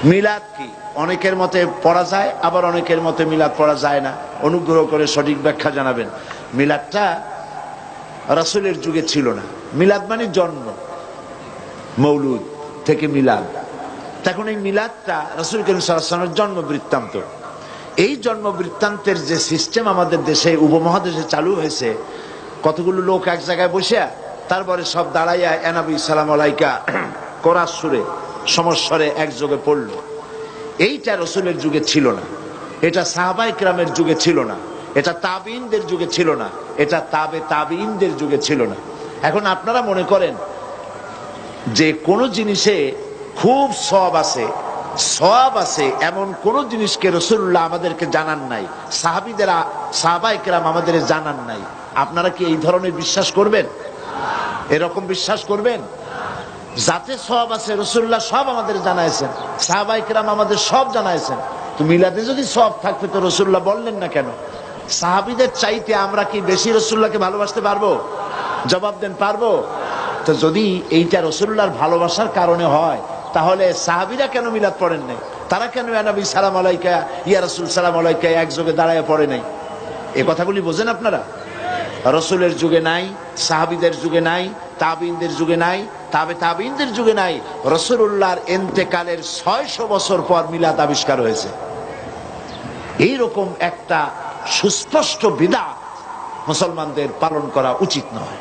মিলাদ কি? অনেকের মতে পড়া যায়, আবার অনেকের মতে মিলাদ পড়া যায় না। অনুগ্রহ করে সঠিক ব্যাখ্যা জানাবেন। মিলাদটা রাসূলের যুগে ছিল না। মিলাদ মানে জন্ম, মৌলুদ থেকে মিলাদ। তখন এই মিলাদটা রাসূল করিম সাল্লাল্লাহু আলাইহি ওয়াসাল্লামের জন্ম বৃত্তান্ত। এই জন্ম বৃত্তান্তের যে সিস্টেম আমাদের দেশে উপমহাদেশে চালু হয়েছে, কতগুলো লোক এক জায়গায় বসে তারপরে সব দাঁড়াইয়া এনাবি সালাম আলাইকা কোরআন সুরে সমস্বরে একযোগে পড়ল। এইটা রাসূলের যুগে ছিল না, এটা সাহাবায়ে কেরামের যুগে ছিল না, এটা তাবিঈনদের যুগে ছিল না, এটা তাবিঈনদের যুগে ছিল না। এখন আপনারা মনে করেন যে কোন জিনিসে খুব সওয়াব আছে এমন কোন জিনিসকে রাসূলুল্লাহ আমাদেরকে জানান নাই, সাহাবায়ে কেরাম আমাদের জানান নাই। আপনারা কি এই ধরনের বিশ্বাস করবেন? এরকম বিশ্বাস করবেন? যাতে সওয়াব আছে রাসূলুল্লাহ সব আমাদের জানাইছেন, সাহাবায়ে কেরাম আমাদের সব জানাইছেন। তো মিলাদে যদি সওয়াব থাকবে তো রাসূলুল্লাহ বললেন না কেন? সাহাবীদের চাইতে আমরা কি বেশি রাসূলুল্লাহকে ভালোবাসতে পারবো? জবাব দেন, পারবো? তো যদি এইটা রাসূলুল্লাহর ভালোবাসার কারণে হয়, তাহলে সাহাবীরা কেন মিলাদ পড়েন নাই? তারা কেন ইয়া নবী সালাম আলাইকা, ইয়া রাসূল সালাম আলাইকা একযোগে দাঁড়ায় পড়ে নাই? এই কথাগুলি বোঝেন আপনারা? রাসূলের যুগে নাই, সাহাবীদের যুগে নাই, তাবিঈনদের যুগে নাই, তাবিঈনদের যুগে নাই। রাসূলুল্লাহর ইন্তেকালের 600 বছর পর মিলাদ আবিষ্কার হয়েছে। এইরকম একটা সুস্পষ্ট বিদআত মুসলমানদের পালন করা উচিত নয়।